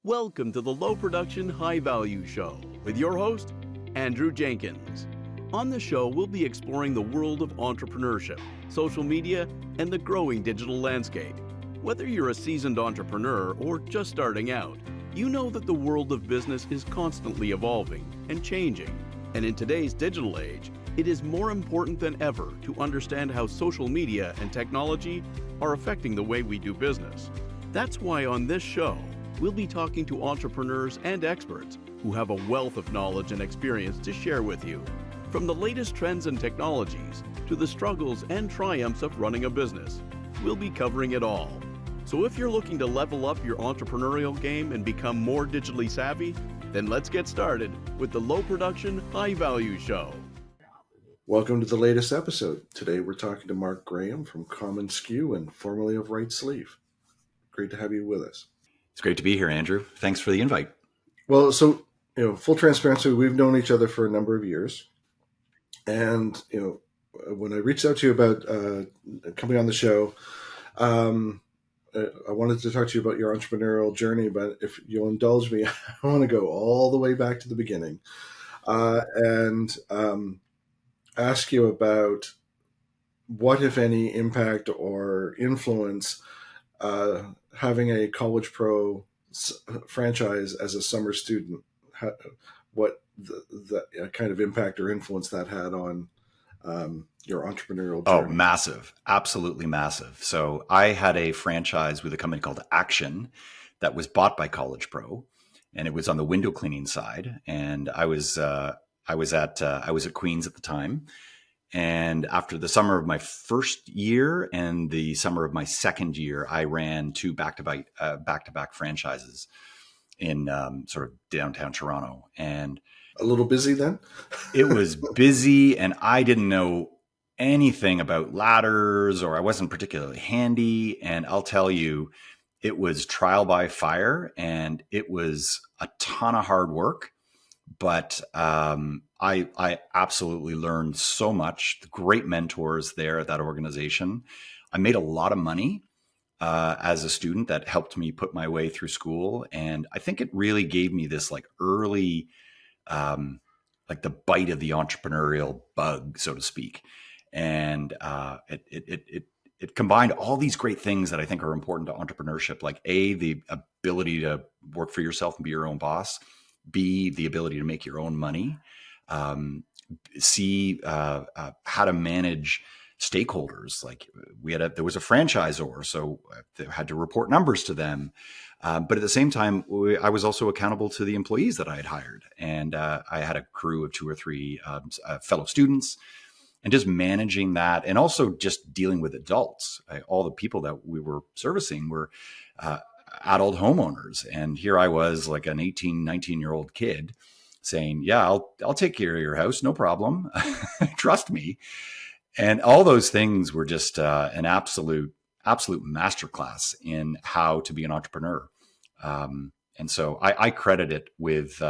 Welcome to the Low Production, High Value Show with your host, Andrew Jenkins. On the show, we'll be exploring the world of entrepreneurship, social media, and the growing digital landscape. Whether you're a seasoned entrepreneur or just starting out, you know that the world of business is constantly evolving and changing. And in today's digital age, it is more important than ever to understand how social media and technology are affecting the way we do business. That's why on this show, we'll be talking to entrepreneurs and experts who have a wealth of knowledge and experience to share with you. From the latest trends and technologies to the struggles and triumphs of running a business, we'll be covering it all. So if you're looking to level up your entrepreneurial game and become more digitally savvy, then let's get started with the Low Production, High Value Show. Welcome to the latest episode. Today we're talking to Mark Graham from commonsku and formerly of Right Sleeve. Great to have you with us. It's great to be here, Andrew. Thanks for the invite. Well, so, full transparency, we've known each other for a number of years. And, when I reached out to you about coming on the show, I wanted to talk to you about your entrepreneurial journey, but if you'll indulge me, I want to go all the way back to the beginning and ask you about what, if any, impact or influence having a College Pro franchise as a summer student, what the kind of impact or influence that had on your entrepreneurial journey. Oh, massive. Absolutely massive. So I had a franchise with a company called Action that was bought by College Pro, and it was on the window cleaning side. And I was at Queens at the time. And after the summer of my first year and the summer of my second year, I ran two back-to-back franchises in sort of downtown Toronto. And a little busy then? It was busy, and I didn't know anything about ladders, or I wasn't particularly handy. And I'll tell you, it was trial by fire, and it was a ton of hard work. But I absolutely learned so much. Great mentors there at that organization. I made a lot of money as a student that helped me put my way through school. And I think it really gave me this like early, like the bite of the entrepreneurial bug, so to speak. And it combined all these great things that I think are important to entrepreneurship, like the ability to work for yourself and be your own boss. B, the ability to make your own money. C, how to manage stakeholders. Like there was a franchisor, so I had to report numbers to them. But at the same time, I was also accountable to the employees that I had hired. And I had a crew of 2 or 3 fellow students, and just managing that, and also just dealing with adults. All the people that we were servicing were adult homeowners. And here I was, like an 18, 19-year-old kid saying, yeah, I'll take care of your house. No problem. Trust me. And all those things were just an absolute masterclass in how to be an entrepreneur. And so I credit it with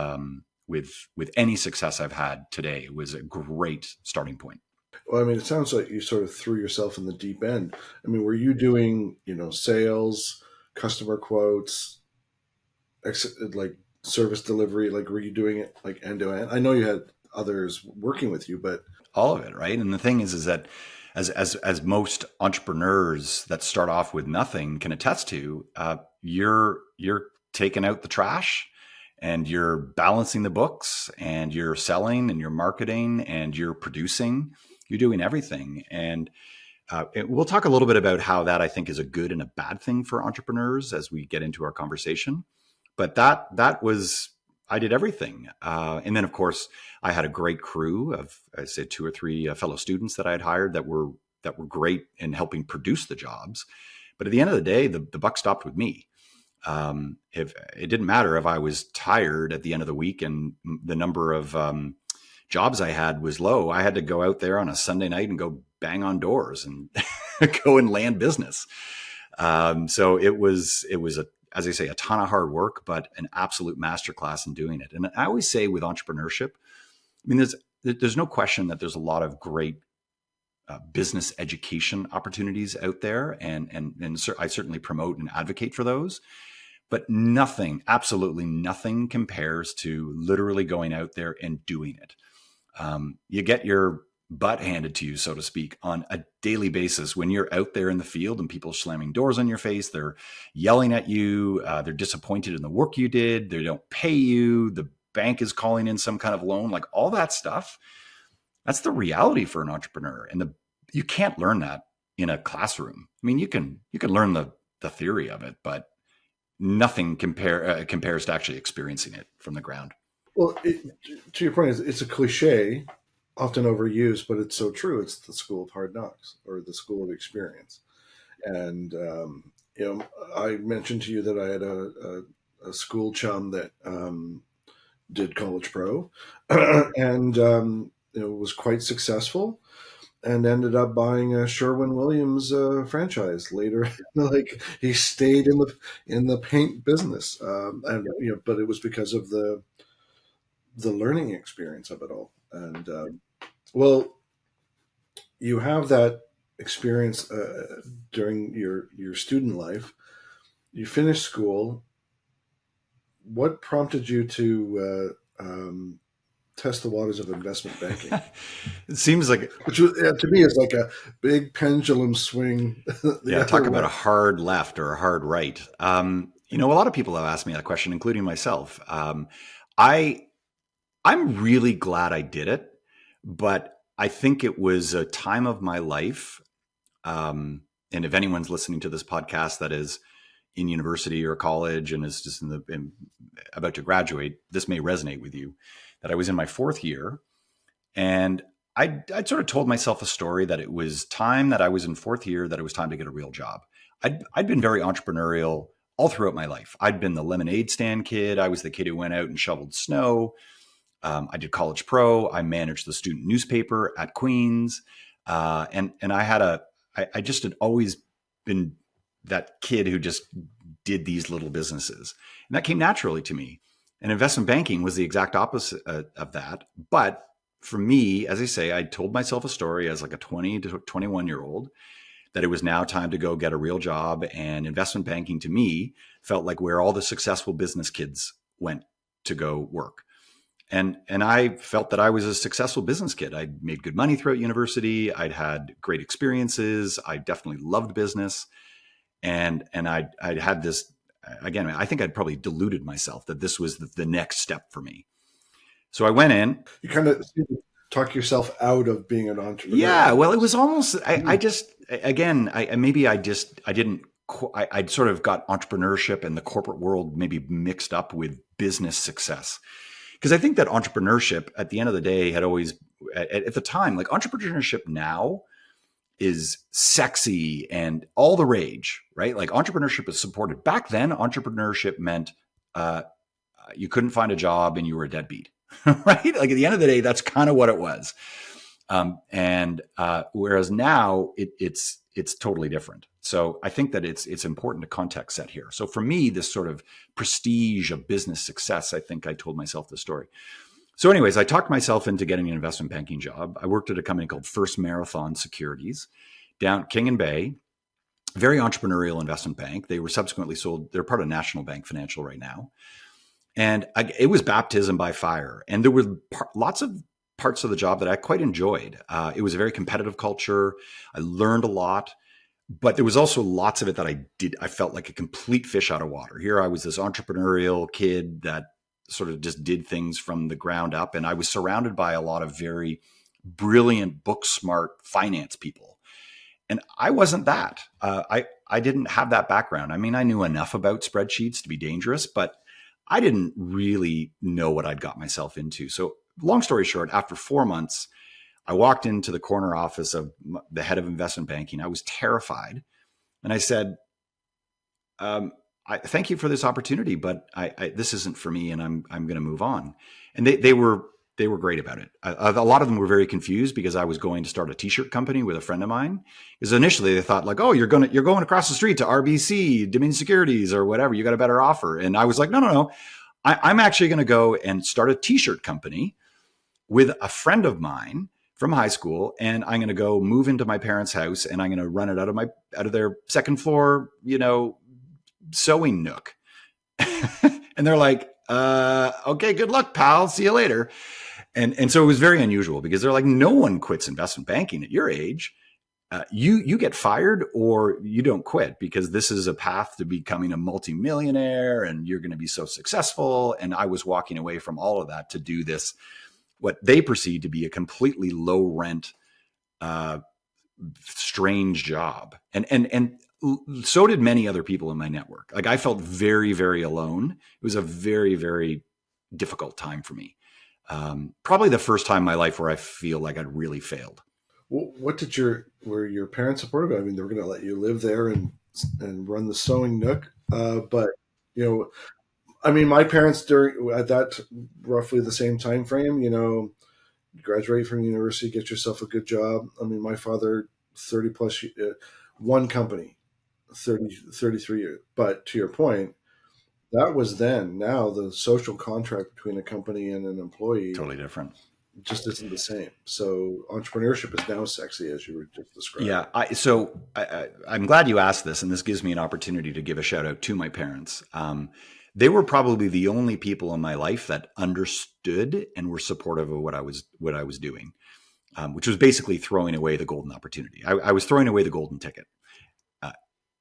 any success I've had today. It was a great starting point. Well, I mean, it sounds like you sort of threw yourself in the deep end. I mean, were you doing, sales, customer quotes, like service delivery? Like, were you doing it like end to end? I know you had others working with you, but all of it, right? And the thing is that as most entrepreneurs that start off with nothing can attest to, you're taking out the trash, and you're balancing the books, and you're selling, and you're marketing, and you're producing. You're doing everything. And we'll talk a little bit about how that I think is a good and a bad thing for entrepreneurs as we get into our conversation. But that was, I did everything. And then of course I had a great crew of, I said 2 or 3 fellow students that I had hired that were great in helping produce the jobs. But at the end of the day, the buck stopped with me. If it didn't matter if I was tired at the end of the week and the number of jobs I had was low, I had to go out there on a Sunday night and go bang on doors and go and land business. So it was as I say, a ton of hard work, but an absolute masterclass in doing it. And I always say with entrepreneurship, I mean, there's no question that there's a lot of great business education opportunities out there, and I certainly promote and advocate for those. But nothing, absolutely nothing compares to literally going out there and doing it. You get your butt handed to you, so to speak, on a daily basis when you're out there in the field and people are slamming doors on your face. They're yelling at you. They're disappointed in the work you did. They don't pay you. The bank is calling in some kind of loan, like all that stuff. That's the reality for an entrepreneur. And you can't learn that in a classroom. I mean, you can learn the theory of it, but nothing compares to actually experiencing it from the ground. Well, to your point, it's a cliche, often overused, but it's so true. It's the school of hard knocks, or the school of experience. And I mentioned to you that I had a school chum that did College Pro, and was quite successful, and ended up buying a Sherwin-Williams franchise later. Like, he stayed in the paint business, and but it was because of the learning experience of it all. And well, you have that experience during your student life. You finished school. What prompted you to test the waters of investment banking? It seems like, which to me is like a big pendulum swing. Talk about a hard left or a hard right. A lot of people have asked me that question, including myself. I'm really glad I did it, but I think it was a time of my life. And if anyone's listening to this podcast that is in university or college and is just about to graduate, this may resonate with you. That I was in my fourth year, and I'd sort of told myself a story that it was time that I was in fourth year, that it was time to get a real job. I'd been very entrepreneurial all throughout my life. I'd been the lemonade stand kid. I was the kid who went out and shoveled snow. I did College Pro. I managed the student newspaper at Queens. And I just had always been that kid who just did these little businesses. And that came naturally to me. And investment banking was the exact opposite of that. But for me, as I say, I told myself a story as like a 20 to 21-year-old that it was now time to go get a real job. And investment banking to me felt like where all the successful business kids went to go work. And I felt that I was a successful business kid. I'd made good money throughout university. I'd had great experiences. I definitely loved business. And I'd had this, again, I think I'd probably deluded myself that this was the next step for me. So I went in. You kind of talk yourself out of being an entrepreneur. Yeah, well, it was almost, I sort of got entrepreneurship and the corporate world maybe mixed up with business success. Because I think that entrepreneurship at the end of the day had always, at the time, like entrepreneurship now is sexy and all the rage, right? Like entrepreneurship is supported. Back then, entrepreneurship meant you couldn't find a job and you were a deadbeat, right? Like at the end of the day, that's kind of what it was. Whereas now it's totally different. So I think that it's important to context set here. So for me, this sort of prestige of business success, I think I told myself the story. So anyways, I talked myself into getting an investment banking job. I worked at a company called First Marathon Securities down King and Bay, very entrepreneurial investment bank. They were subsequently sold. They're part of National Bank Financial right now. And it was baptism by fire. And there were lots of parts of the job that I quite enjoyed. It was a very competitive culture. I learned a lot. But there was also lots of it that I felt like a complete fish out of water. Here I was this entrepreneurial kid that sort of just did things from the ground up. And I was surrounded by a lot of very brilliant, book smart finance people. And I wasn't that. I didn't have that background. I mean, I knew enough about spreadsheets to be dangerous, but I didn't really know what I'd got myself into. So long story short, after 4 months, I walked into the corner office of the head of investment banking. I was terrified. And I said, I thank you for this opportunity, but this isn't for me, and I'm going to move on. And they were great about it. A lot of them were very confused because I was going to start a t-shirt company with a friend of mine. Because initially they thought like, oh, you're going across the street to RBC, Dominion Securities, or whatever. You got a better offer. And I was like, no. I'm actually going to go and start a t-shirt company with a friend of mine from high school, and I'm going to go move into my parents' house, and I'm going to run it out of their second floor, sewing nook. And they're like, okay, good luck, pal. See you later. And so it was very unusual because they're like, no one quits investment banking at your age. You get fired or you don't quit, because this is a path to becoming a multimillionaire and you're going to be so successful. And I was walking away from all of that to do this, what they perceived to be a completely low rent, uh, strange job. And so did many other people in my network. Like, I felt very, very alone. It was a very, very difficult time for me. Probably the first time in my life where I feel like I'd really failed. What did were your parents supportive? I mean, they were going to let you live there and run the sewing nook, but you know, I mean, my parents during at that roughly the same time frame, graduate from university, get yourself a good job. I mean, my father 30 plus one company, 33 years. But to your point, that was then. Now the social contract between a company and an employee Totally different. just isn't the same. So entrepreneurship is now sexy, as you were just describing. Yeah. I'm glad you asked this, and this gives me an opportunity to give a shout out to my parents. They were probably the only people in my life that understood and were supportive of what I was doing, which was basically throwing away the golden opportunity. I was throwing away the golden ticket.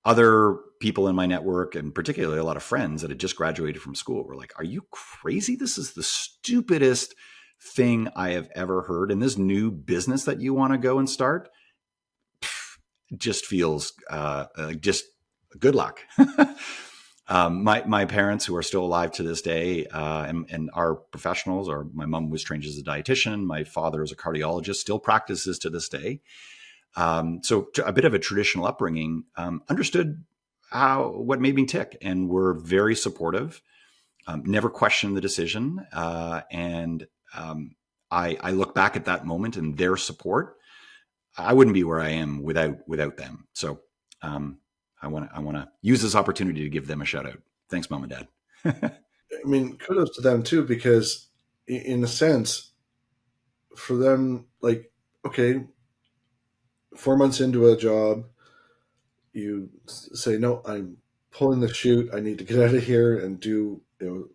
Other people in my network, and particularly a lot of friends that had just graduated from school, were like, "Are you crazy? This is the stupidest thing I have ever heard. And this new business that you want to go and start just feels like just good luck." My parents, who are still alive to this day, and are professionals, or my mom was trained as a dietitian. My father is a cardiologist, still practices to this day. So a bit of a traditional upbringing, understood what made me tick, and were very supportive. Never questioned the decision, and I look back at that moment and their support. I wouldn't be where I am without them. So I want to use this opportunity to give them a shout out. Thanks, Mom and Dad. I mean, kudos to them too, because in a sense, for them, like, okay, 4 months into a job, you say, no, I'm pulling the chute. I need to get out of here and do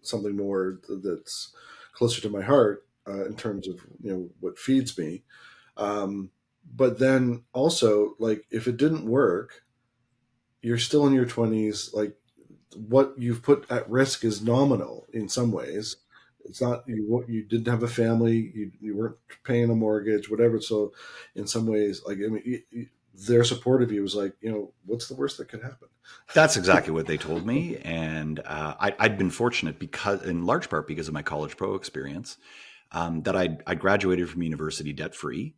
something more that's closer to my heart, in terms of what feeds me. But then also, like, if it didn't work, you're still in your 20s. Like, what you've put at risk is nominal in some ways. It's not you didn't have a family, you weren't paying a mortgage, whatever. So in some ways, like, I mean, their support of you was like, what's the worst that could happen? That's exactly what they told me. And I'd been fortunate, because, in large part because of my College Pro experience, that I graduated from university debt free.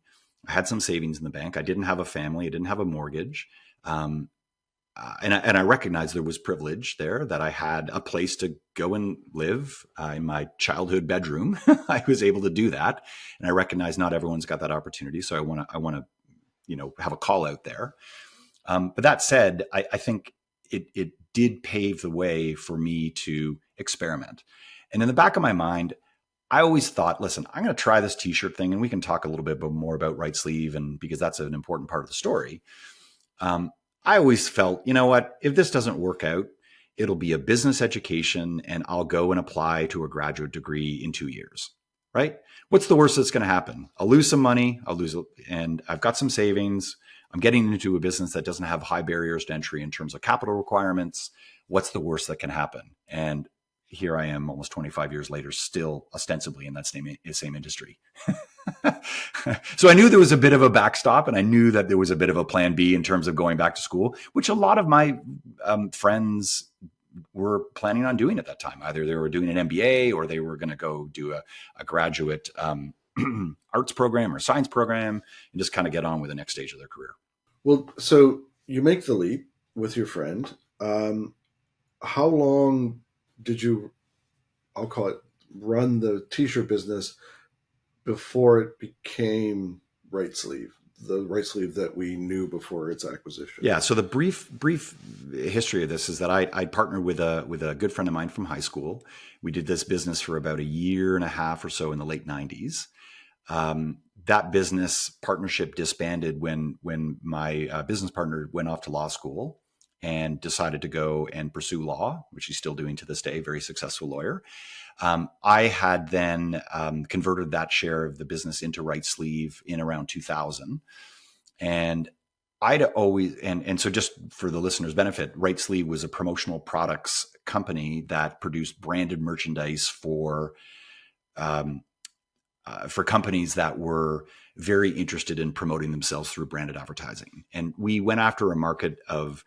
I had some savings in the bank. I didn't have a family. I didn't have a mortgage. And I recognized there was privilege there, that I had a place to go and live in my childhood bedroom. I was able to do that. And I recognize not everyone's got that opportunity. So I want to, have a call out there. But that said, I think it did pave the way for me to experiment. And in the back of my mind, I always thought, listen, I'm going to try this t-shirt thing, and we can talk a little bit more about Right Sleeve, and because that's an important part of the story. I always felt, you know what, if this doesn't work out, it'll be a business education and I'll go and apply to a graduate degree in 2 years, right? What's the worst that's going to happen? I'll lose some money, and I've got some savings. I'm getting into a business that doesn't have high barriers to entry in terms of capital requirements. What's the worst that can happen? And here I am almost 25 years later, still ostensibly in that same industry. So I knew there was a bit of a backstop, and I knew that there was a bit of a plan B in terms of going back to school, which a lot of my friends were planning on doing at that time. Either they were doing an MBA, or they were going to go do a graduate arts program or science program, and just kind of get on with the next stage of their career. Well, so you make the leap with your friend. How long did you, I'll call it, run the t-shirt business before it became Right Sleeve, the Right Sleeve that we knew before its acquisition? Yeah. So the brief history of this is that I partnered with a good friend of mine from high school. We did this business for about a year and a half or so in the late 90s. That business partnership disbanded when my business partner went off to law school. and decided to go and pursue law, which he's still doing to this day, very successful lawyer. I had then converted that share of the business into Right Sleeve in around 2000. And I'd always, and so just for the listeners' benefit, Right Sleeve was a promotional products company that produced branded merchandise for companies that were very interested in promoting themselves through branded advertising. And we went after a market of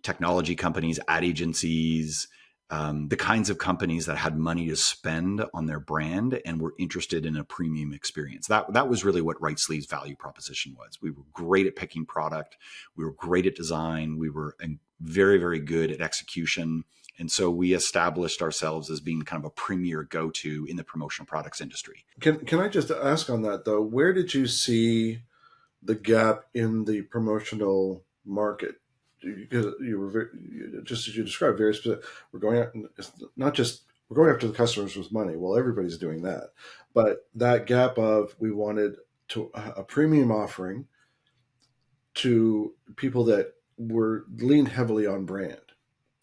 technology companies, ad agencies, the kinds of companies that had money to spend on their brand and were interested in a premium experience. That was really what Right Sleeve's value proposition was. We were great at picking product. We were great at design. We were very, very good at execution. And so we established ourselves as being kind of a premier go-to in the promotional products industry. Can I just ask on that though? Where did you see the gap in the promotional market? Because you were just as you described, very specific. We're going out, it's not just we're going after the customers with money. Well, everybody's doing that, but that gap of we wanted to a premium offering to people that were leaned heavily on brand,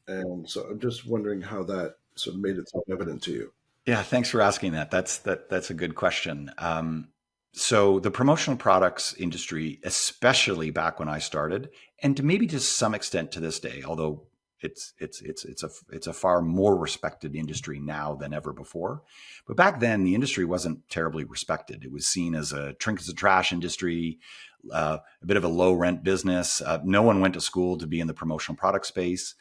and so I'm just wondering how that sort of made itself evident to you. Yeah, thanks for asking that. That's a good question. So the promotional products industry, especially back when I started, and maybe to some extent to this day, although it's a far more respected industry now than ever before. But back then, the industry wasn't terribly respected. It was seen as a trinkets and trash industry, a bit of a low rent business. No one went to school to be in the promotional product space.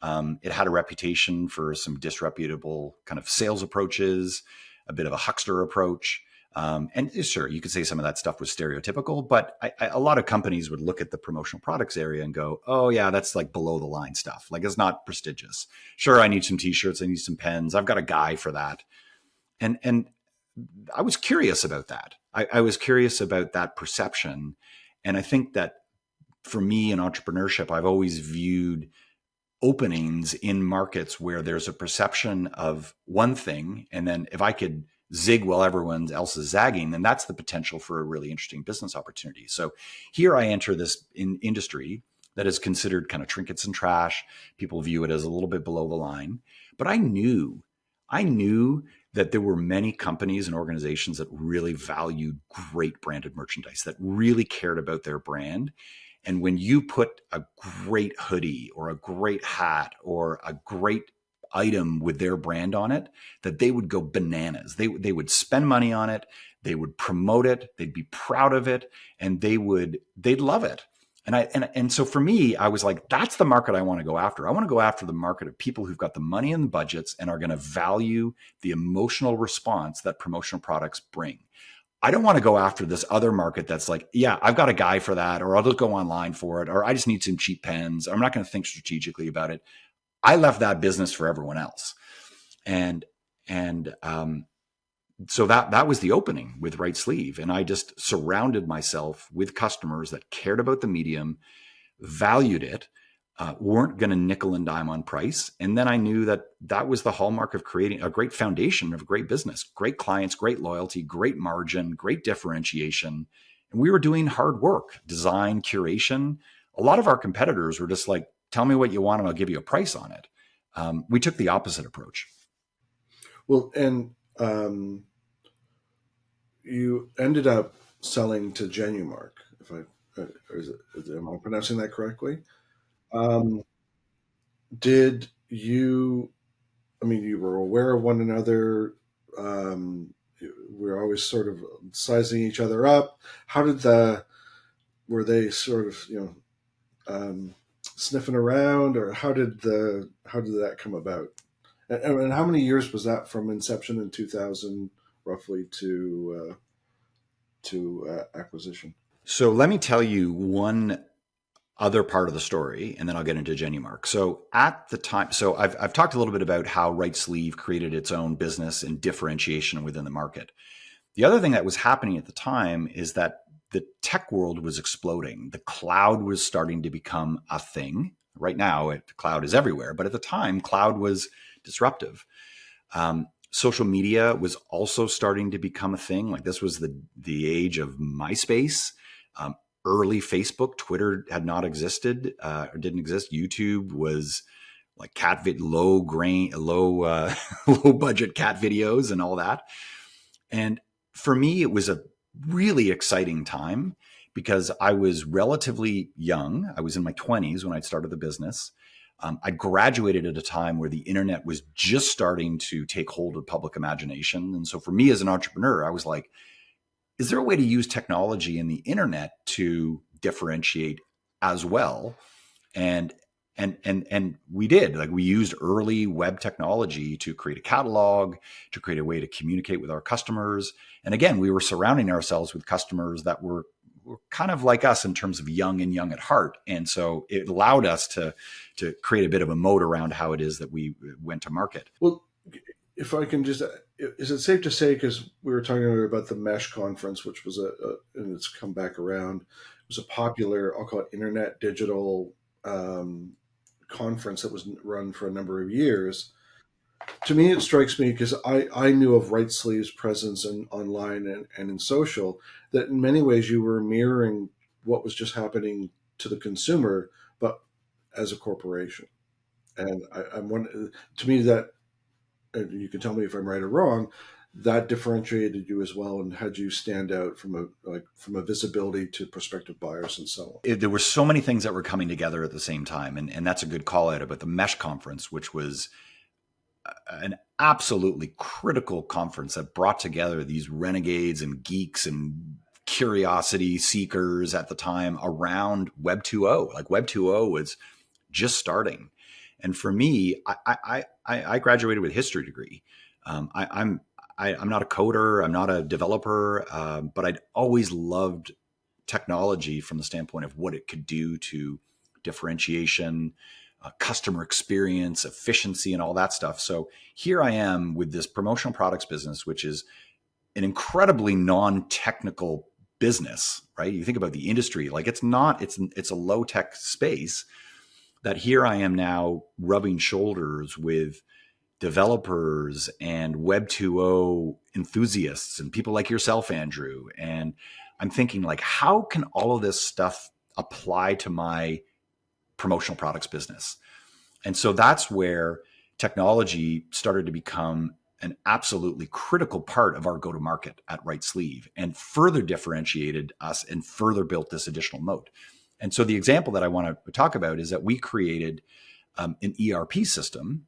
It had a reputation for some disreputable kind of sales approaches, a bit of a huckster approach. And sure, you could say some of that stuff was stereotypical, but a lot of companies would look at the promotional products area and go, oh yeah, that's like below the line stuff. Like it's not prestigious. Sure, I need some t-shirts. I need some pens. I've got a guy for that. And I was curious about that. I was curious about that perception. And I think that for me in entrepreneurship, I've always viewed openings in markets where there's a perception of one thing. And then if I could zig while everyone else is zagging, then that's the potential for a really interesting business opportunity. So here I enter this industry that is considered kind of trinkets and trash. People view it as a little bit below the line. But I knew that there were many companies and organizations that really valued great branded merchandise, that really cared about their brand. And when you put a great hoodie or a great hat or a great item with their brand on it, that they would go bananas. They would spend money on it. They would promote it. They'd be proud of it, and they'd love it. And so for me, I was like, that's the market I want to go after. I want to go after the market of people who've got the money and the budgets and are going to value the emotional response that promotional products bring. I don't want to go after this other market that's like, yeah, I've got a guy for that, or I'll just go online for it, or I just need some cheap pens. I'm not going to think strategically about it. I left that business for everyone else. And so that was the opening with Right Sleeve. And I just surrounded myself with customers that cared about the medium, valued it, weren't going to nickel and dime on price. And then I knew that was the hallmark of creating a great foundation of a great business, great clients, great loyalty, great margin, great differentiation. And we were doing hard work, design, curation. A lot of our competitors were just like, tell me what you want and I'll give you a price on it. We took the opposite approach. Well, and you ended up selling to Genumark. If am I pronouncing that correctly? Did you? I mean, you were aware of one another. We were always sort of sizing each other up. How did were they sort of sniffing around, or how did that come about? And how many years was that from inception in 2000 roughly to acquisition? So let me tell you one other part of the story, and then I'll get into Genumark. So at the time, so I've talked a little bit about how Right Sleeve created its own business and differentiation within the market. The other thing that was happening at the time is that the tech world was exploding. The cloud was starting to become a thing. Right now, the cloud is everywhere, but at the time, cloud was disruptive. Social media was also starting to become a thing. Like this was the age of MySpace. early Facebook. Twitter had not existed or didn't exist. YouTube was like low low budget cat videos and all that. And for me, it was a really exciting time because I was relatively young. I was in my 20s when I started the business. I graduated at a time where the internet was just starting to take hold of public imagination. And so for me as an entrepreneur, I was like, is there a way to use technology and the internet to differentiate as well? And we did. Like, we used early web technology to create a catalog, to create a way to communicate with our customers. And again, we were surrounding ourselves with customers that were kind of like us in terms of young at heart. And so it allowed us to create a bit of a moat around how it is that we went to market. Well, if I can just, is it safe to say, because we were talking earlier about the Mesh conference, which was and it's come back around, it was a popular, I'll call it internet digital conference that was run for a number of years. To me, it strikes me, because I knew of Right Sleeve's presence online and in social, that in many ways you were mirroring what was just happening to the consumer, but as a corporation. And I'm one, to me, that, and you can tell me if I'm right or wrong, that differentiated you as well and had you stand out from a visibility to prospective buyers and so on. There were so many things that were coming together at the same time. And that's a good call out about the Mesh conference, which was an absolutely critical conference that brought together these renegades and geeks and curiosity seekers at the time around Web 2.0. Like, Web 2.0 was just starting. And for me, I graduated with a history degree. I'm not a coder, I'm not a developer, but I'd always loved technology from the standpoint of what it could do to differentiation, customer experience, efficiency, and all that stuff. So here I am with this promotional products business, which is an incredibly non-technical business, right? You think about the industry, like, it's a low-tech space, that here I am now rubbing shoulders with developers and Web 2.0 enthusiasts and people like yourself, Andrew. And I'm thinking, like, how can all of this stuff apply to my promotional products business? And so that's where technology started to become an absolutely critical part of our go-to-market at Right Sleeve, and further differentiated us and further built this additional moat. And so the example that I want to talk about is that we created an ERP system,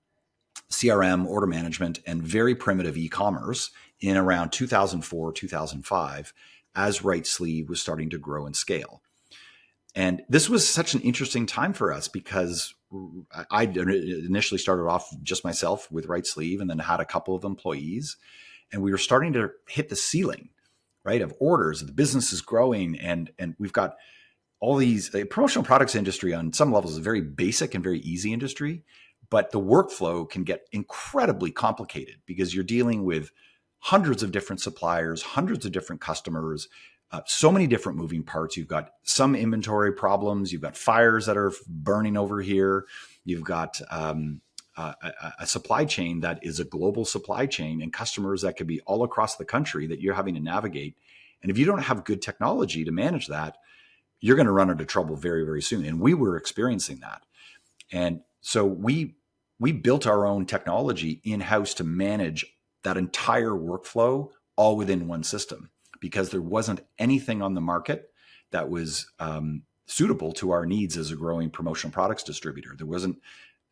CRM, order management, and very primitive e-commerce in around 2004, 2005, as Right Sleeve was starting to grow and scale. And this was such an interesting time for us because I initially started off just myself with Right Sleeve, and then had a couple of employees, and we were starting to hit the ceiling, right, of orders. The business is growing, and we've got all these. The promotional products industry on some levels is a very basic and very easy industry, but the workflow can get incredibly complicated because you're dealing with hundreds of different suppliers, hundreds of different customers, so many different moving parts. You've got some inventory problems. You've got fires that are burning over here. You've got a supply chain that is a global supply chain, and customers that could be all across the country that you're having to navigate. And if you don't have good technology to manage that, you're going to run into trouble very, very soon. And we were experiencing that. And so we built our own technology in-house to manage that entire workflow all within one system, because there wasn't anything on the market that was suitable to our needs as a growing promotional products distributor. There wasn't,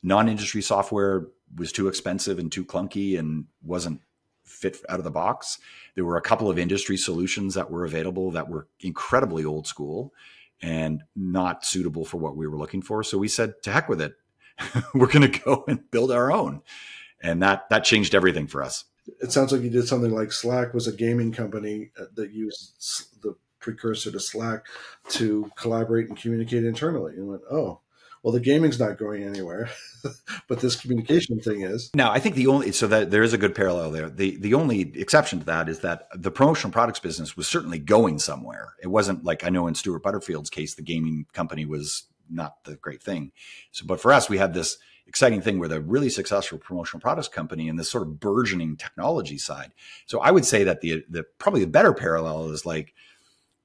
non-industry software was too expensive and too clunky and wasn't fit out of the box. There were a couple of industry solutions that were available that were incredibly old school and not suitable for what we were looking for. So we said, to heck with it. We're going to go and build our own. And that changed everything for us. It sounds like you did something like Slack was a gaming company that used the precursor to Slack to collaborate and communicate internally. And went, oh, well, the gaming's not going anywhere, but this communication thing is. Now, I think that there is a good parallel there. The only exception to that is that the promotional products business was certainly going somewhere. It wasn't like, I know in Stuart Butterfield's case, the gaming company was not the great thing. So, but for us, we had this exciting thing with a really successful promotional products company and this sort of burgeoning technology side. So I would say that the probably the better parallel is like,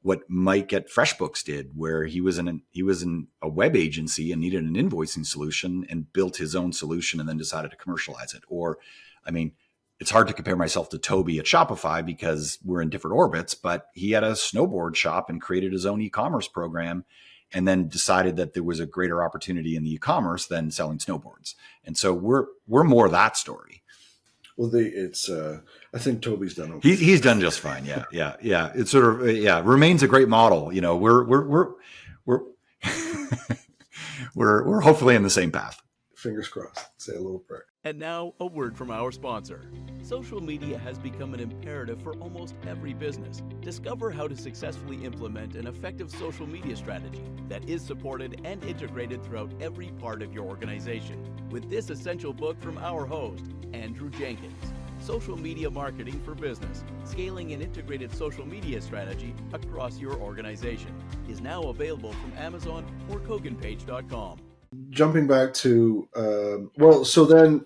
what Mike at FreshBooks did, where he was in a web agency and needed an invoicing solution and built his own solution and then decided to commercialize it. Or, I mean, it's hard to compare myself to Toby at Shopify because we're in different orbits, but he had a snowboard shop and created his own e-commerce program and then decided that there was a greater opportunity in the e-commerce than selling snowboards. And so we're more that story. Well, I think Toby's done okay. He's done just fine. Yeah. It's sort of, remains a great model. You know, we're we're hopefully in the same path. Fingers crossed. Say a little prayer. And now, a word from our sponsor. Social media has become an imperative for almost every business. Discover how to successfully implement an effective social media strategy that is supported and integrated throughout every part of your organization. With this essential book from our host, Andrew Jenkins, Social Media Marketing for Business, Scaling an Integrated Social Media Strategy Across Your Organization, is now available from Amazon or KoganPage.com. Jumping back to, so then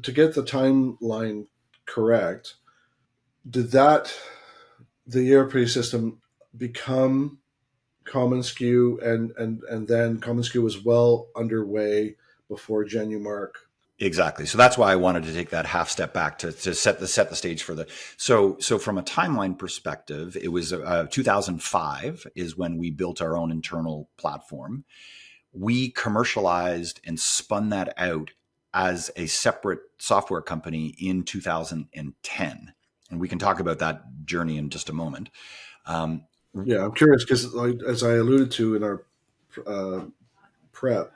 to get the timeline correct, did the ERP system become commonsku and then commonsku was well underway before Genumark? Exactly. So that's why I wanted to take that half step back to set the stage for so from a timeline perspective, it was 2005 is when we built our own internal platform. We commercialized and spun that out as a separate software company in 2010. And we can talk about that journey in just a moment. I'm curious because as I alluded to in our prep,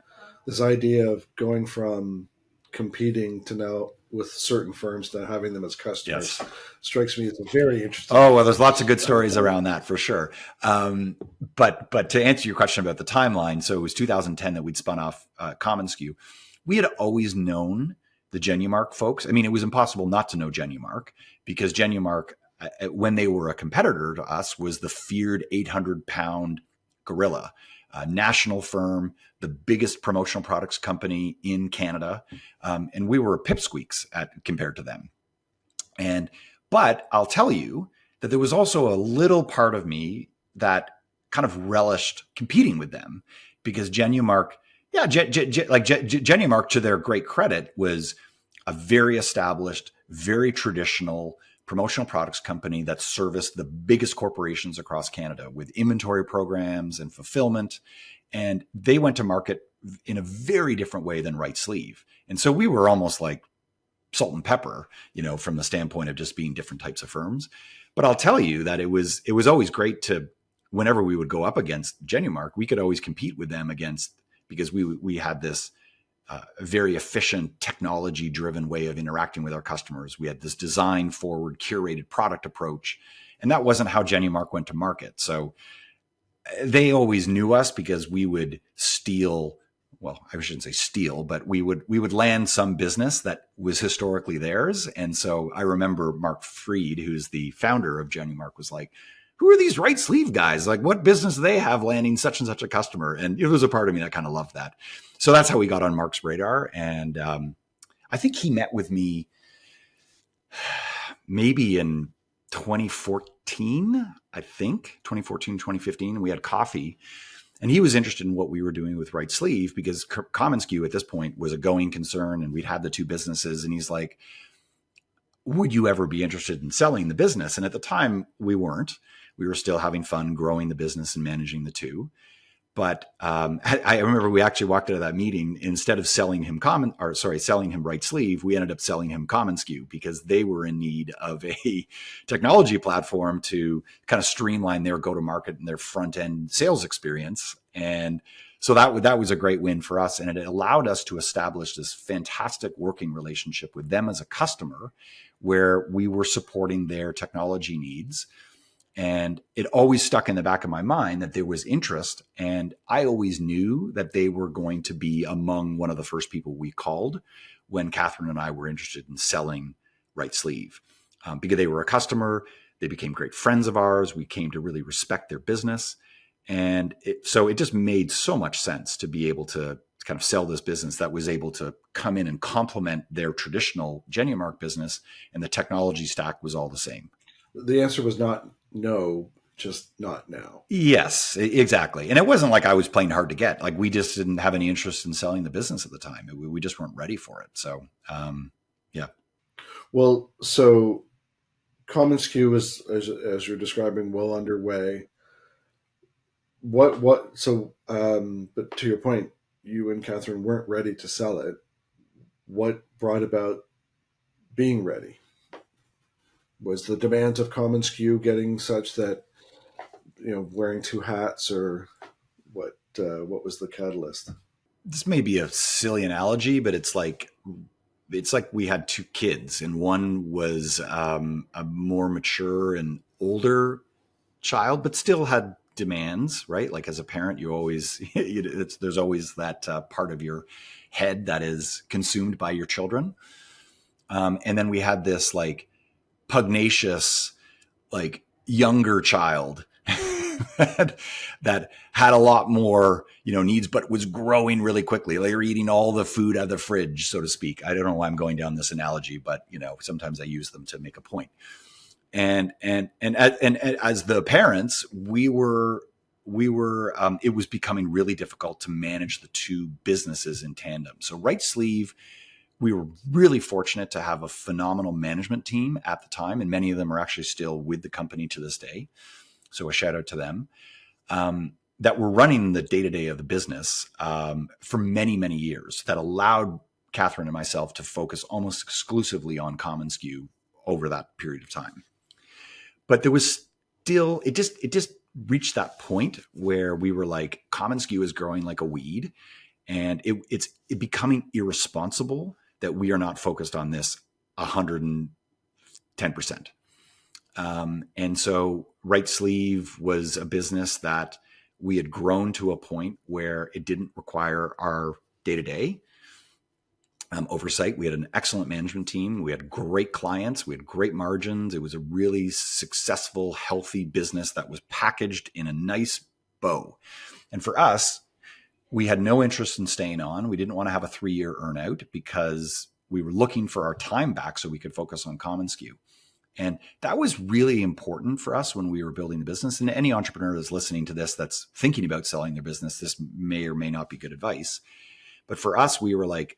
this idea of going from competing to now with certain firms to having them as customers strikes me as a very interesting. Oh, well, there's lots of good stories around that for sure. But to answer your question about the timeline, so it was 2010 that we'd spun off commonsku. We had always known the Genumark folks. I mean, it was impossible not to know Genumark because Genumark, when they were a competitor to us, was the feared 800-pound gorilla. A national firm, the biggest promotional products company in Canada. And we were pipsqueaks compared to them. But I'll tell you that there was also a little part of me that kind of relished competing with them because Genumark, Genumark, to their great credit, was a very established, very traditional promotional products company that serviced the biggest corporations across Canada with inventory programs and fulfillment. And they went to market in a very different way than Right Sleeve. And so we were almost like salt and pepper, from the standpoint of just being different types of firms. But I'll tell you that it was always great to, whenever we would go up against Genumark, we could always compete with them because we had this a very efficient, technology-driven way of interacting with our customers. We had this design-forward, curated product approach, and that wasn't how Genumark went to market. So they always knew us because we would steal. Well, I shouldn't say steal, but we would land some business that was historically theirs. And so I remember Mark Freed, who's the founder of Genumark, was like, "Who are these Right Sleeve guys? Like, what business do they have landing such and such a customer?" And there was a part of me that kind of loved that. So that's how we got on Mark's radar. And I think he met with me maybe in 2014, 2015. We had coffee. And he was interested in what we were doing with Right Sleeve because commonsku at this point was a going concern and we'd had the two businesses. And he's like, "Would you ever be interested in selling the business?" And at the time we weren't. We were still having fun growing the business and managing the two. But I remember we actually walked out of that meeting. Instead of selling him Right Sleeve, we ended up selling him commonsku because they were in need of a technology platform to kind of streamline their go-to-market and their front-end sales experience. And so that was a great win for us. And it allowed us to establish this fantastic working relationship with them as a customer where we were supporting their technology needs. And it always stuck in the back of my mind that there was interest. And I always knew that they were going to be among one of the first people we called when Catherine and I were interested in selling Right Sleeve. Because they were a customer, they became great friends of ours. We came to really respect their business. And so it just made so much sense to be able to kind of sell this business that was able to come in and complement their traditional Genumark business. And the technology stack was all the same. The answer was not no. just not now. Yes, exactly. And it wasn't like I was playing hard to get. Like we just didn't have any interest in selling the business at the time. We just weren't ready for it. So, yeah. Well, so commonsku is, as you're describing, well underway. But to your point, you and Catherine weren't ready to sell it. What brought about being ready? Was the demands of commonsku getting such that, wearing two hats, or what was the catalyst? This may be a silly analogy, but it's like we had two kids, and one was a more mature and older child, but still had demands, right? Like as a parent, you always there's always that part of your head that is consumed by your children. And then we had this like pugnacious, like younger child that had a lot more, needs, but was growing really quickly. They were eating all the food out of the fridge, so to speak. I don't know why I'm going down this analogy, but sometimes I use them to make a point. And as the parents, we were it was becoming really difficult to manage the two businesses in tandem. So Right Sleeve, we were really fortunate to have a phenomenal management team at the time, and many of them are actually still with the company to this day. So a shout out to them, that were running the day-to-day of the business for many, many years, that allowed Catherine and myself to focus almost exclusively on commonsku over that period of time. But there was still, it just reached that point where we were like, commonsku is growing like a weed, and it's becoming irresponsible that we are not focused on this 110%. And so Right Sleeve was a business that we had grown to a point where it didn't require our day-to-day oversight. We had an excellent management team. We had great clients. We had great margins. It was a really successful, healthy business that was packaged in a nice bow. And for us, we had no interest in staying on. We didn't want to have a 3-year earnout because we were looking for our time back so we could focus on commonsku. And that was really important for us when we were building the business. And any entrepreneur that's listening to this, that's thinking about selling their business, this may or may not be good advice. But for us, we were like,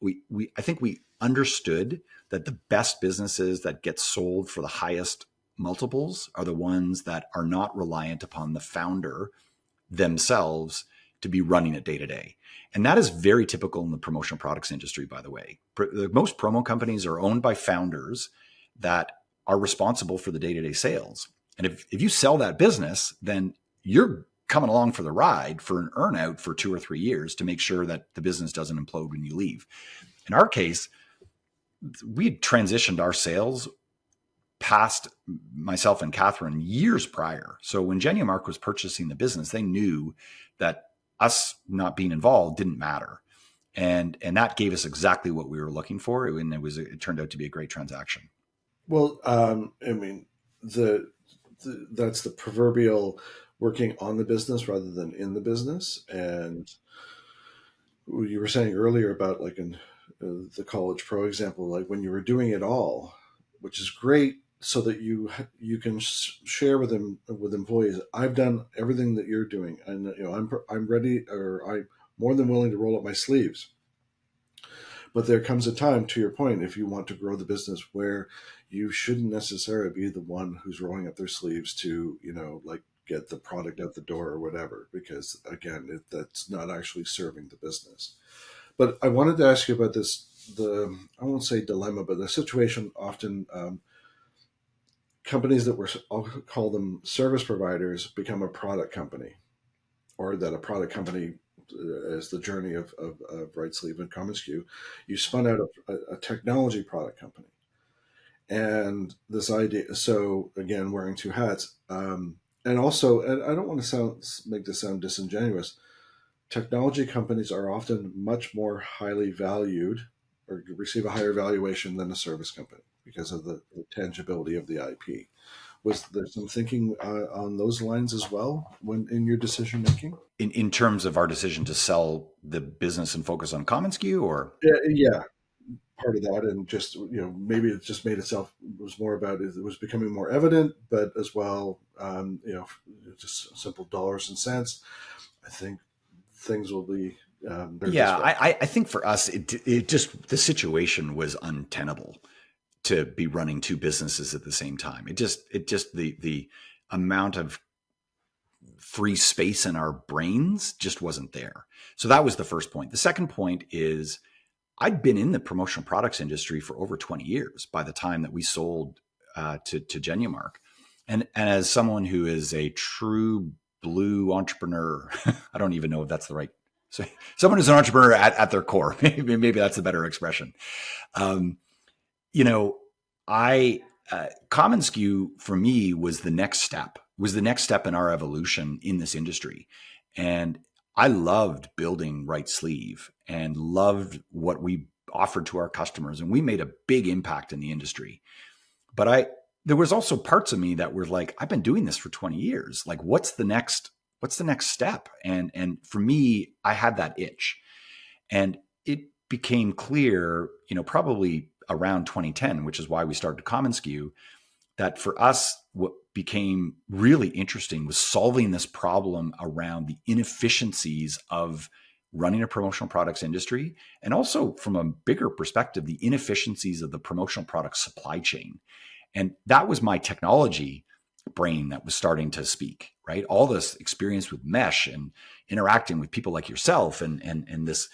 I think we understood that the best businesses that get sold for the highest multiples are the ones that are not reliant upon the founder themselves to be running it day to day. And that is very typical in the promotional products industry, by the way. Most promo companies are owned by founders that are responsible for the day-to-day sales. And if you sell that business, then you're coming along for the ride for an earnout for 2 or 3 years to make sure that the business doesn't implode when you leave. In our case, we transitioned our sales past myself and Catherine years prior. So when Genumark was purchasing the business, they knew that us not being involved didn't matter. And that gave us exactly what we were looking for. And it turned out to be a great transaction. Well, I mean, that's the proverbial working on the business rather than in the business. And you were saying earlier about like in the college pro example, like when you were doing it all, which is great, so that you can share with them, with employees, I've done everything that you're doing, and I'm ready, or I'm more than willing to roll up my sleeves. But there comes a time, to your point, if you want to grow the business, where you shouldn't necessarily be the one who's rolling up their sleeves to, like get the product out the door or whatever, because again, that's not actually serving the business. But I wanted to ask you about this, I won't say dilemma, but the situation often, companies that I'll call them service providers, become a product company, or that a product company, as the journey of Right Sleeve and commonsku, you spun out a technology product company. And this idea, so again, wearing two hats, and also, and I don't want to make this sound disingenuous, technology companies are often much more highly valued, or receive a higher valuation than a service company because of the tangibility of the IP. Was there some thinking on those lines as well when in your decision making? In terms of our decision to sell the business and focus on commonsku, or? Yeah, part of that, and just maybe it just made itself was more about it was becoming more evident, but as well, just simple dollars and cents. I think things will be they're this Yeah, way. I think for us, it just, the situation was untenable to be running two businesses at the same time. It just the amount of free space in our brains just wasn't there. So that was the first point. The second point is I'd been in the promotional products industry for over 20 years by the time that we sold to Genumark. And as someone who is a true blue entrepreneur, I don't even know if that's the right. So someone who's an entrepreneur at their core, maybe that's a better expression. Um, you know, I commonsku for me was the next step. Was the next step in our evolution in this industry, and I loved building Right Sleeve and loved what we offered to our customers, and we made a big impact in the industry. But there was also parts of me that were like, I've been doing this for 20 years. Like, what's the next step? And for me, I had that itch. And it became clear, probably around 2010, which is why we started commonsku, that for us, what became really interesting was solving this problem around the inefficiencies of running a promotional products industry, and also from a bigger perspective, the inefficiencies of the promotional products supply chain. And that was my technology brain that was starting to speak, right? All this experience with mesh and interacting with people like yourself and this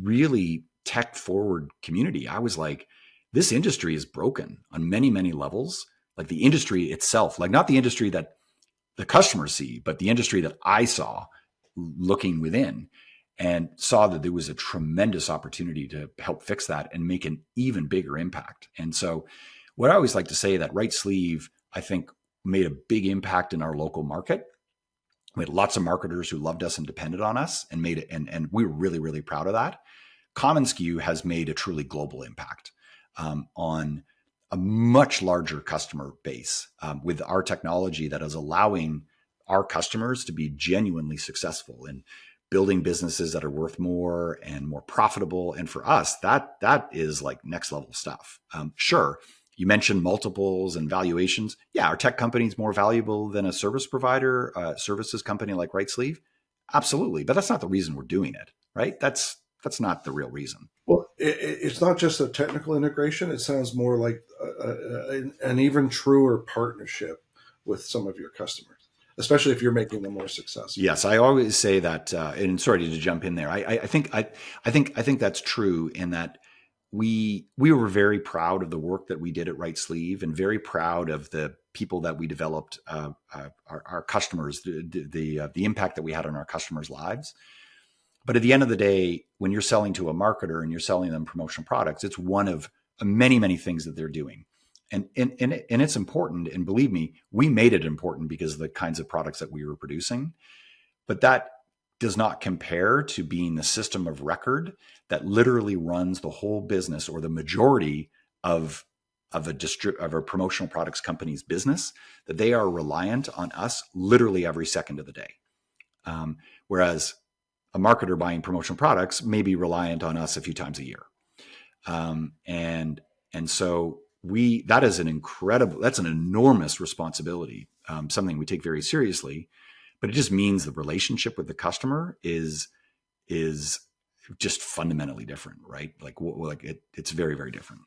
really tech forward community. I was like, this industry is broken on many, many levels. Like the industry itself, like not the industry that the customers see, but the industry that I saw looking within, and saw that there was a tremendous opportunity to help fix that and make an even bigger impact. And so what I always like to say, that Right Sleeve, I think, made a big impact in our local market. We had lots of marketers who loved us and depended on us and made it. And we were really, really proud of that. commonsku has made a truly global impact on a much larger customer base with our technology that is allowing our customers to be genuinely successful in building businesses that are worth more and more profitable. And for us, that is like next level stuff. Sure, you mentioned multiples and valuations. Yeah, our tech company is more valuable than a service provider, services company like Right Sleeve. Absolutely, but that's not the reason we're doing it, right? That's not the real reason. Well, it's not just a technical integration. It sounds more like an even truer partnership with some of your customers, especially if you're making them more successful. Yes, I always say that, and sorry to jump in there. I think that's true in that we were very proud of the work that we did at Right Sleeve, and very proud of the people that we developed, our customers, the impact that we had on our customers' lives. But at the end of the day, when you're selling to a marketer and you're selling them promotional products, it's one of many, many things that they're doing. And it's important. And believe me, we made it important because of the kinds of products that we were producing. But that does not compare to being the system of record that literally runs the whole business, or the majority of a promotional products company's business, that they are reliant on us literally every second of the day. Whereas a marketer buying promotional products may be reliant on us a few times a year. And so that's an enormous responsibility, something we take very seriously, but it just means the relationship with the customer is just fundamentally different, right? It's very, very different.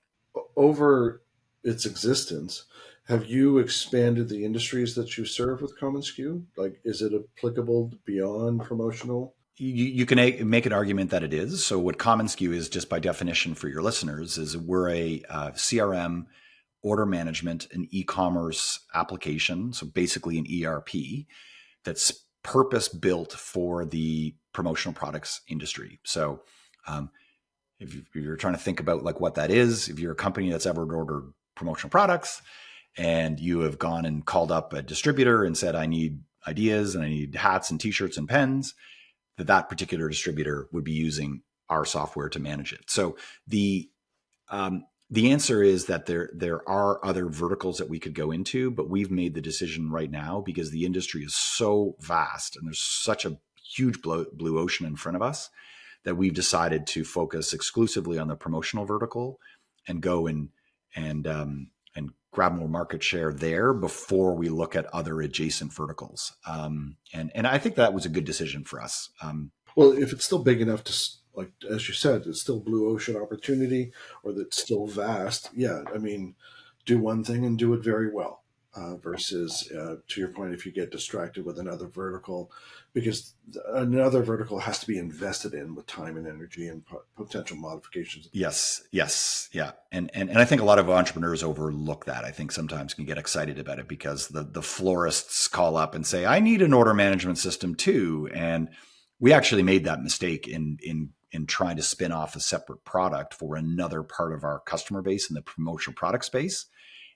Over its existence, have you expanded the industries that you serve with commonsku? Like, is it applicable beyond promotional? You can make an argument that it is. So what commonsku is, just by definition for your listeners, is we're a CRM, order management, and e-commerce application. So basically an ERP that's purpose built for the promotional products industry. So if you're trying to think about like what that is, if you're a company that's ever ordered promotional products and you have gone and called up a distributor and said, I need ideas and I need hats and t-shirts and pens, that particular distributor would be using our software to manage it. So the answer is that there are other verticals that we could go into, but we've made the decision right now, because the industry is so vast and there's such a huge blue ocean in front of us, that we've decided to focus exclusively on the promotional vertical and go and grab more market share there before we look at other adjacent verticals. And I think that was a good decision for us. Well, if it's still big enough to, like as you said, it's still blue ocean opportunity, or that's still vast. Yeah, I mean, do one thing and do it very well. Versus, to your point, if you get distracted with another vertical, because another vertical has to be invested in with time and energy and potential modifications. Yes, yes, yeah, and I think a lot of entrepreneurs overlook that. I think sometimes can get excited about it because the florists call up and say, "I need an order management system too," and we actually made that mistake in trying to spin off a separate product for another part of our customer base in the promotional product space.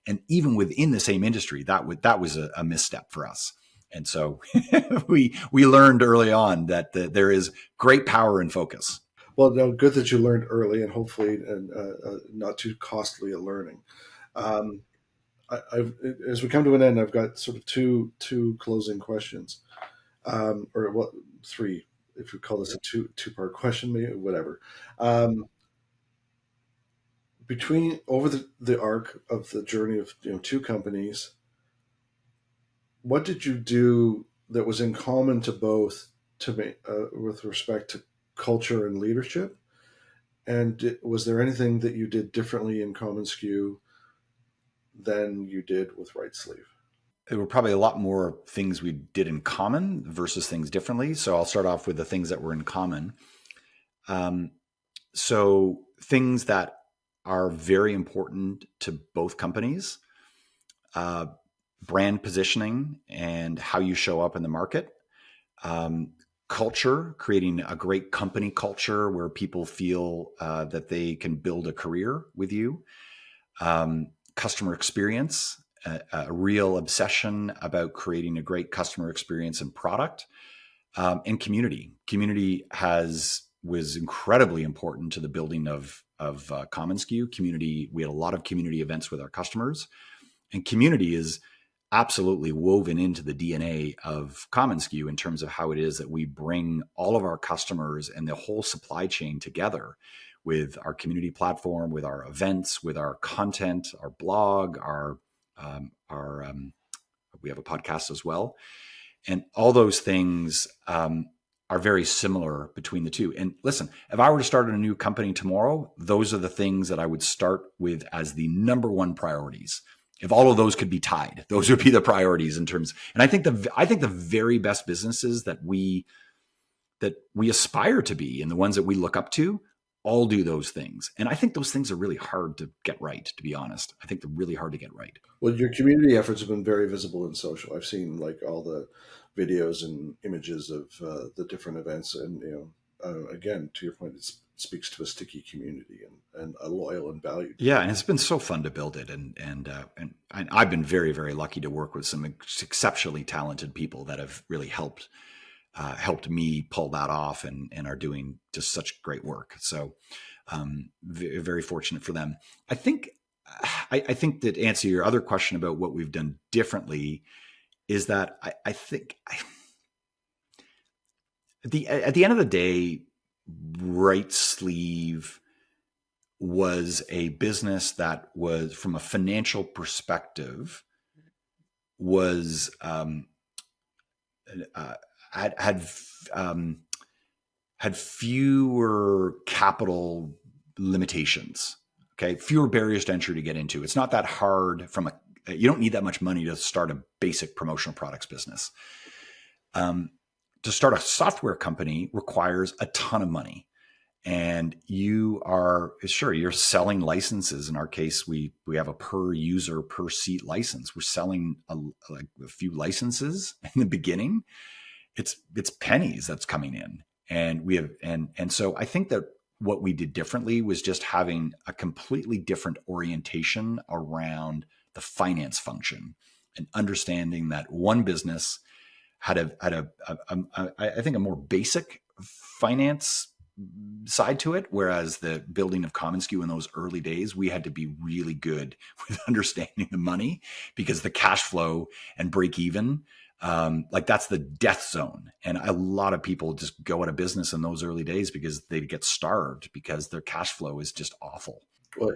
And even within the same industry, that was a misstep for us. And so we learned early on that there is great power in focus. Well, no, good that you learned early, and hopefully, and not too costly a learning. Um, as we come to an end, I've got sort of two closing questions, or what, three, if we call this a two-part question, maybe whatever. Um, Between over the arc of the journey of two companies, what did you do that was in common to both to make with respect to culture and leadership? And was there anything that you did differently in commonsku than you did with Right Sleeve? There were probably a lot more things we did in common versus things differently. So I'll start off with the things that were in common. So things that are very important to both companies, brand positioning and how you show up in the market, culture, creating a great company culture where people feel that they can build a career with you, customer experience, a real obsession about creating a great customer experience and product, and community. Community was incredibly important to the building of commonsku. Community. We had a lot of community events with our customers, and community is absolutely woven into the DNA of commonsku in terms of how it is that we bring all of our customers and the whole supply chain together with our community platform, with our events, with our content, our blog, we have a podcast as well. And all those things are very similar between the two. And listen, if I were to start a new company tomorrow, those are the things that I would start with as the number one priorities. If all of those could be tied, those would be the priorities in terms. And I think the very best businesses that we aspire to be and the ones that we look up to all do those things. And I think those things are really hard to get right, to be honest. I think they're really hard to get right. Well, your community efforts have been very visible in social. I've seen like all the videos and images of the different events. And, again, to your point, it speaks to a sticky community and a loyal and valued. Yeah, and it's been so fun to build it, and I've been very, very lucky to work with some exceptionally talented people that have really helped me pull that off, and are doing just such great work. So, very fortunate for them. I think that to answer your other question about what we've done differently is that I think at the end of the day, Right Sleeve was a business that was, from a financial perspective, was had fewer capital limitations. Okay, fewer barriers to entry to get into. It's not that hard you don't need that much money to start a basic promotional products business. To start a software company requires a ton of money. And you're selling licenses. In our case, we have a per user, per seat license. We're selling a few licenses in the beginning. It's pennies that's coming in. And we have, and so I think that what we did differently was just having a completely different orientation around the finance function and understanding that one business had I think a more basic finance side to it. Whereas the building of commonsku in those early days, we had to be really good with understanding the money, because the cash flow and break even, like that's the death zone. And a lot of people just go out of business in those early days because they get starved because their cash flow is just awful. Well,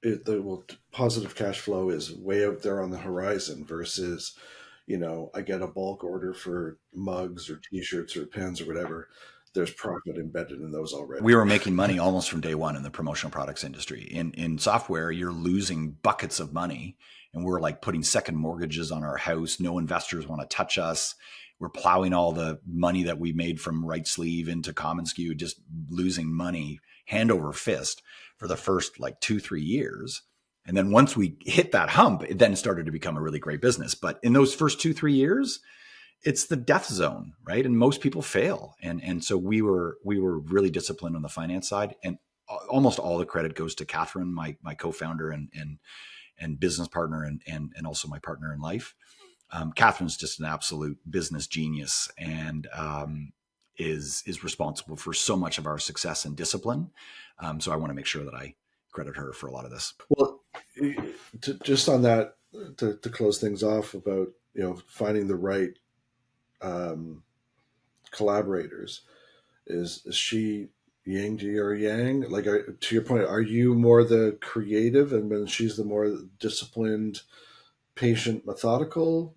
the positive cash flow is way out there on the horizon versus, I get a bulk order for mugs or T-shirts or pens or whatever. There's profit embedded in those already. We were making money almost from day one in the promotional products industry. In software, you're losing buckets of money, and we're like putting second mortgages on our house. No investors want to touch us. We're plowing all the money that we made from Right Sleeve into commonsku, just losing money hand over fist for the first like 2-3 years. And then once we hit that hump, it then started to become a really great business. But in those first 2-3 years, it's the death zone, right? And most people fail. And so we were really disciplined on the finance side, and almost all the credit goes to Catherine, my co-founder and business partner, and also my partner in life. Catherine's just an absolute business genius, and is responsible for so much of our success and discipline. So I want to make sure that I credit her for a lot of this. Well, just on that, to close things off about finding the right collaborators, is she yin to your yang? Like, to your point, are you more the creative and then she's the more disciplined, patient, methodical?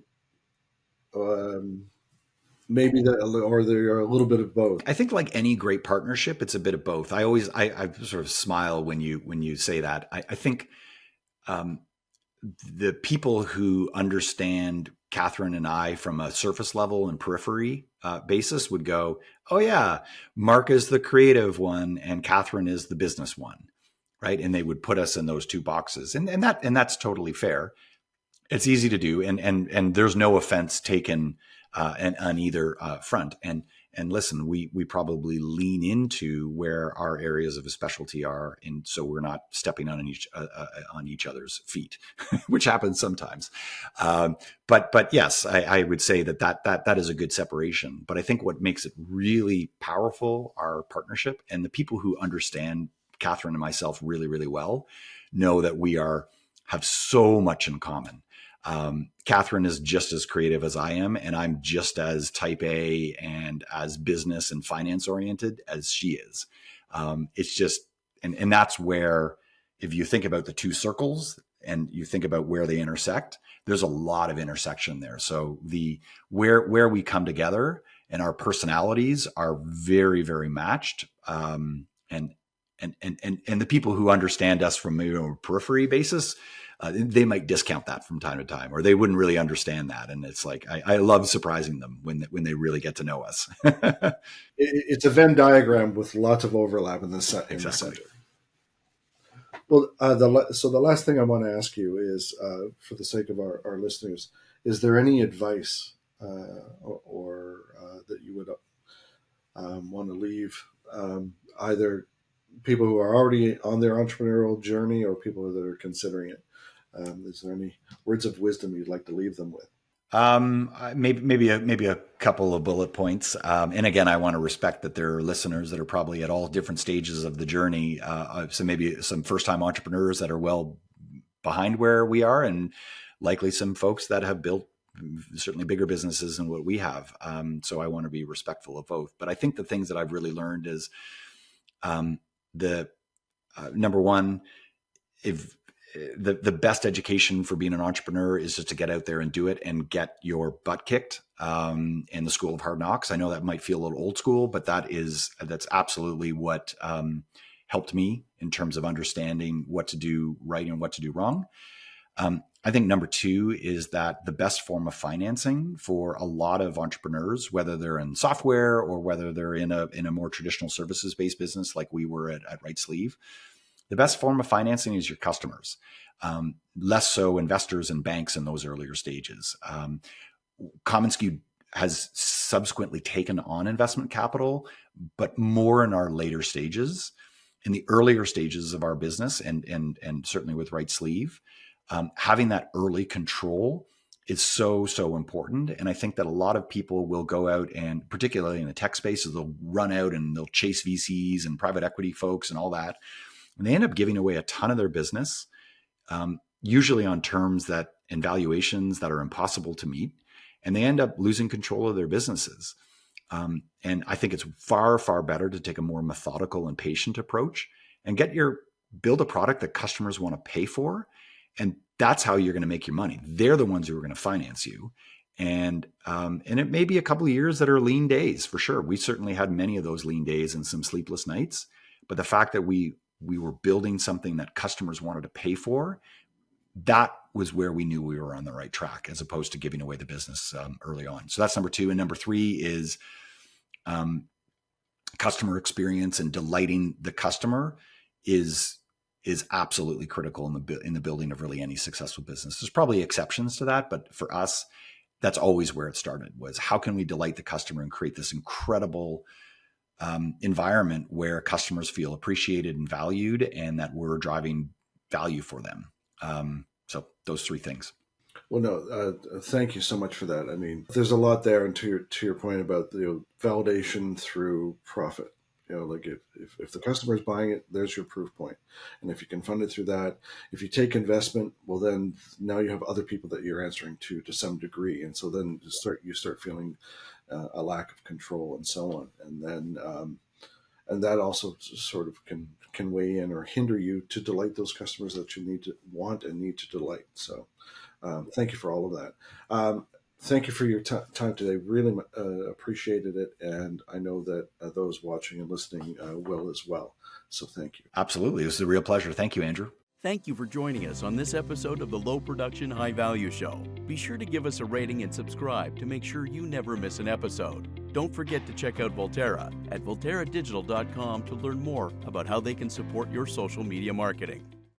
Maybe that, or they're a little bit of both. I think like any great partnership, it's a bit of both. I sort of smile when you say that. I think the people who understand Catherine and I from a surface level and periphery basis would go, oh yeah, Mark is the creative one and Catherine is the business one, right? And they would put us in those two boxes, and that's totally fair. It's easy to do, and there's no offense taken on either front. And listen, we probably lean into where our areas of specialty are, and so we're not stepping on each other's feet, which happens sometimes. But yes, I would say that is a good separation. But I think what makes it really powerful, our partnership, and the people who understand Catherine and myself really, really well know that we have so much in common. Catherine is just as creative as I am, and I'm just as type A and as business and finance oriented as she is. It's just, and that's where, if you think about the two circles and you think about where they intersect, there's a lot of intersection there. So where we come together and our personalities are very, very matched. And the people who understand us from a periphery basis, they might discount that from time to time, or they wouldn't really understand that. And it's like, I love surprising them when they really get to know us. It's a Venn diagram with lots of overlap in the center. Well, so the last thing I want to ask you is, for the sake of our listeners, is there any advice or that you would want to leave either people who are already on their entrepreneurial journey or people that are considering it? Is there any words of wisdom you'd like to leave them with? Maybe a couple of bullet points. And again, I want to respect that there are listeners that are probably at all different stages of the journey. So maybe some first-time entrepreneurs that are well behind where we are, and likely some folks that have built certainly bigger businesses than what we have. So I want to be respectful of both. But I think the things that I've really learned is number one, if the best education for being an entrepreneur is just to get out there and do it and get your butt kicked in the school of hard knocks. I know that might feel a little old school, but that's absolutely what helped me in terms of understanding what to do right and what to do wrong. I think number two is that the best form of financing for a lot of entrepreneurs, whether they're in software or whether they're in a more traditional services-based business like we were at Right Sleeve, the best form of financing is your customers, less so investors and banks in those earlier stages. commonsku has subsequently taken on investment capital, but more in our later stages. In the earlier stages of our business, and certainly with Right Sleeve, having that early control is so, so important. And I think that a lot of people will go out and, particularly in the tech spaces, they'll run out and they'll chase VCs and private equity folks and all that. And they end up giving away a ton of their business, usually on terms that and valuations that are impossible to meet. And they end up losing control of their businesses. And I think it's far, far better to take a more methodical and patient approach and build a product that customers want to pay for. And that's how you're going to make your money. They're the ones who are going to finance you. And it may be a couple of years that are lean days for sure. We certainly had many of those lean days and some sleepless nights. But the fact that we were building something that customers wanted to pay for, that was where we knew we were on the right track, as opposed to giving away the business early on. So that's number two. And number three is customer experience, and delighting the customer is absolutely critical in the building of really any successful business. There's probably exceptions to that, but for us, that's always where it started, was how can we delight the customer and create this incredible environment where customers feel appreciated and valued, and that we're driving value for them. So those three things. Well, no, thank you so much for that. I mean, there's a lot there, and to your point about validation through profit. Like if the customer is buying it, there's your proof point. And if you can fund it through that, if you take investment, well, then now you have other people that you're answering to some degree, and so then you start feeling a lack of control and so on, and then and that also sort of can weigh in or hinder you to delight those customers that you want and need to delight. So thank you for all of that. Thank you for your time today. Really appreciated it. And I know that those watching and listening will as well. So thank you. Absolutely. It was a real pleasure. Thank you, Andrew. Thank you for joining us on this episode of the Low Production High Value Show. Be sure to give us a rating and subscribe to make sure you never miss an episode. Don't forget to check out Volterra at volterradigital.com to learn more about how they can support your social media marketing.